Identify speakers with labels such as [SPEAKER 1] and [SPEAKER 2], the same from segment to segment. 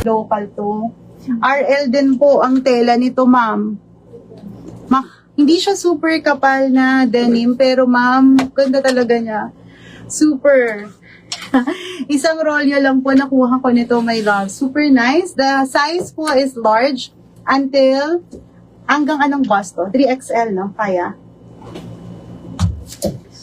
[SPEAKER 1] Local to. RL din po ang tela nito, ma'am. Hindi siya super kapal na denim, pero ma'am, ganda talaga niya. Super. Isang rolyo lang po nakuha ko nito, my love. Super nice. The size po is large until hanggang anong bust to? 3XL, no? Kaya?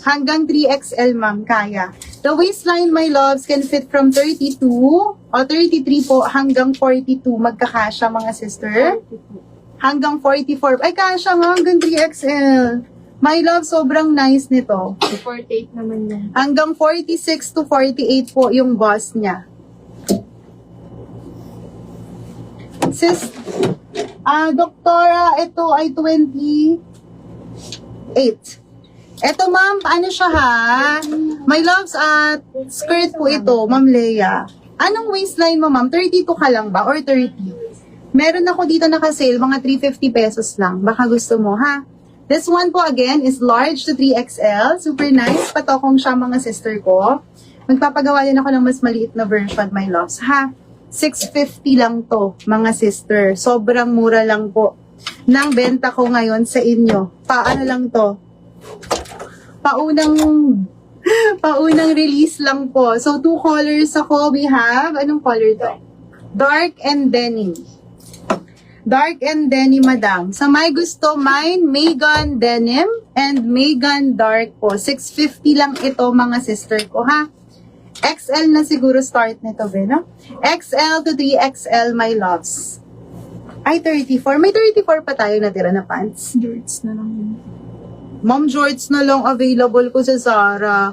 [SPEAKER 1] Hanggang 3XL, ma'am. Kaya. The waistline, my loves, can fit from 32 o 33 po hanggang 42. Magkakasya, mga sister. Hanggang 44. Ay, kasya nga. Hanggang 3XL. My love, sobrang nice nito.
[SPEAKER 2] 48 naman yan.
[SPEAKER 1] Hanggang 46 to 48 po yung bust niya. Sis, doktora, ito ay 28. Ito, ma'am, ano siya ha? My loves, skirt po ito, ma'am Leia. Anong waistline mo, ma'am? 32 ka lang ba? Or 30? Meron ako dito nakasale, mga 350 pesos lang. Baka gusto mo, ha? This one po, again, is large to 3XL. Super nice. Patokong siya, mga sister ko. Magpapagawa din ako ng mas maliit na version, my loves, ha? 650 lang to, mga sister. Sobrang mura lang po ng benta ko ngayon sa inyo. Paano lang to? Paunang release lang po. So, 2 colors ako. We have, anong color to? Dark and denim. Dark and denim, madam. Sa may gusto, mine, Megan denim and Megan dark po. 650 lang ito, mga sister ko, ha? XL na siguro start nito, no? XL to 3XL, my loves. Ay, 34. May 34 pa tayo natira na pants.
[SPEAKER 2] Jorts na lang yun.
[SPEAKER 1] Ma'am, George na lang available ko sa Zara.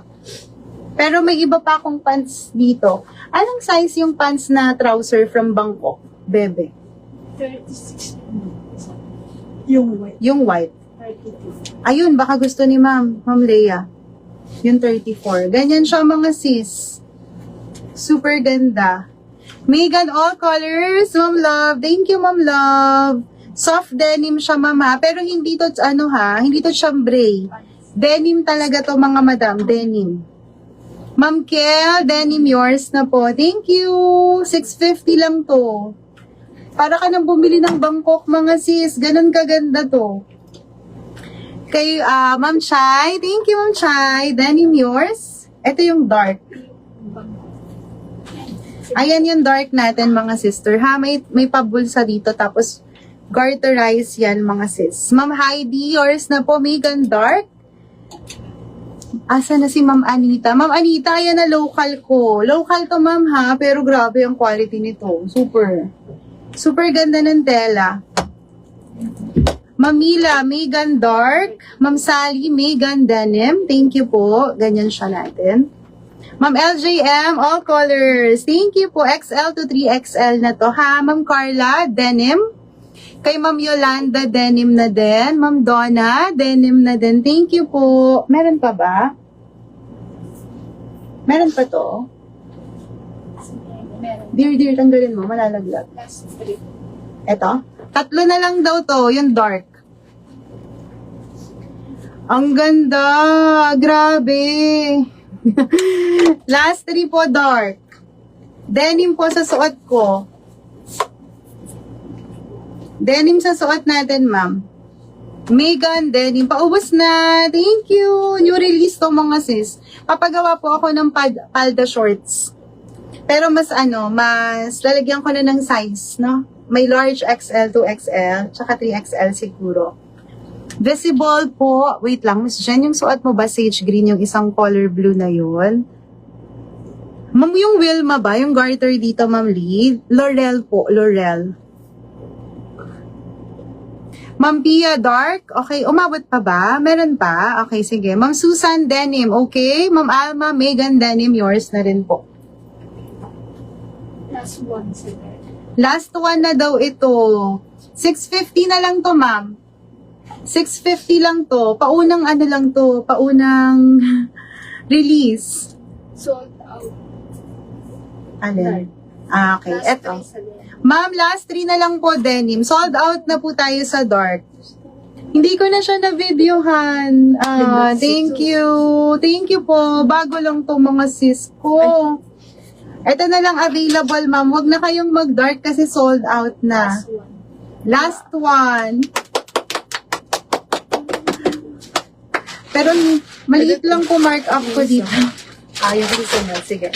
[SPEAKER 1] Pero may iba pa akong pants dito. Anong size yung pants na trouser from Bangkok, bebe?
[SPEAKER 2] 36. Yung white.
[SPEAKER 1] Yung white.
[SPEAKER 2] 32.
[SPEAKER 1] Ayun, baka gusto ni Ma'am Leia. Yung 34. Ganyan siya, mga sis. Super ganda. Megan, all colors, Ma'am Love. Thank you, Ma'am Love. Soft denim siya, Ma'am, ha? Pero hindi to, hindi to chambray. Denim talaga to, mga madam. Denim. Ma'am Kel, denim yours na po. Thank you. 650 lang to. Para ka nang bumili ng Bangkok, mga sis. Ganun kaganda to. Kay Ma'am Chai. Thank you, Ma'am Chai. Denim yours. Ito yung dark. Ayan yung dark natin, mga sister. Ha? May pabulsa dito. Tapos, garterize yan, mga sis. Ma'am Heidi, yours na po. Megan dark. Asa na si Ma'am Anita? Ma'am Anita, ayan na local ko. Local to, ma'am, ha? Pero grabe ang quality nito. Super. Super ganda ng tela. Ma'am Mila, Megan dark. Ma'am Sally, Megan denim. Thank you po. Ganyan siya natin. Ma'am LJM, all colors. Thank you po. XL to 3XL na to, ha? Ma'am Carla, denim. Kay Ma'am Yolanda, denim na din. Ma'am Donna, denim na din. Thank you po. Meron pa ba? Meron pa to?
[SPEAKER 2] Meron.
[SPEAKER 1] Dear, tanggalin mo. Malalaglag.
[SPEAKER 2] Last 3.
[SPEAKER 1] Eto? 3 na lang daw to. Yung dark. Ang ganda. Grabe. Last 3 po, dark. Denim po sa suot ko. Denim sa suot natin, ma'am. Megan, denim. Paubos na. Thank you. New release to, mga sis. Papagawa po ako ng palda shorts. Pero mas lalagyan ko na ng size, no? May large XL, 2XL, tsaka 3XL siguro. Visible po. Wait lang, Miss Jen, yung suot mo ba sage green, yung isang color blue na yun? Ma'am, yung Wilma ba? Yung garter dito, Ma'am Lee? Laurel po, Laurel. Ma'am Pia, dark. Okay, umabot pa ba? Meron pa? Okay, sige. Ma'am Susan, denim. Okay. Ma'am Alma, Megan, denim. Yours na rin po.
[SPEAKER 2] Last 1 sila.
[SPEAKER 1] Last one na daw ito. 650 na lang to, ma'am. 650 lang to. Paunang lang to. Paunang release.
[SPEAKER 2] Sold out.
[SPEAKER 1] Alin? Okay, eto. Ma'am, last 3 na lang po, denim. Sold out na po tayo sa dark. Hindi ko na siya na-videohan. Thank you. Thank you po. Bago lang to mga sis ko. Ito na lang available, ma'am. Huwag na kayong mag-dark kasi sold out na. Last one. Pero maliit lang po mark up ko dito.
[SPEAKER 2] Yung susunod. Sige.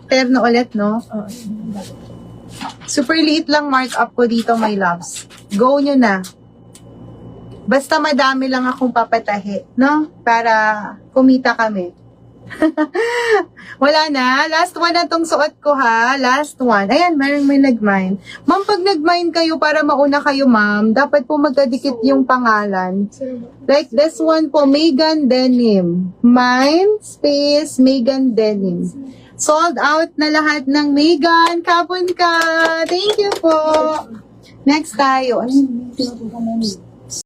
[SPEAKER 1] Terno ulit, no?
[SPEAKER 2] Oo.
[SPEAKER 1] Super liit lang mark up ko dito, my loves. Go nyo na. Basta madami lang akong papatahi, no? Para kumita kami. Wala na. Last one na tong suot ko, ha? Last one. Ayan, meron may nag-mine. Ma'am, pag nag-mine kayo para mauna kayo, ma'am, dapat po magkadikit yung pangalan. Like this one po, Megan Denim. Mine, space, Megan Denim. Sold out na lahat ng Megan. Kapon ka. Thank you po. Next tayo. Ano yun?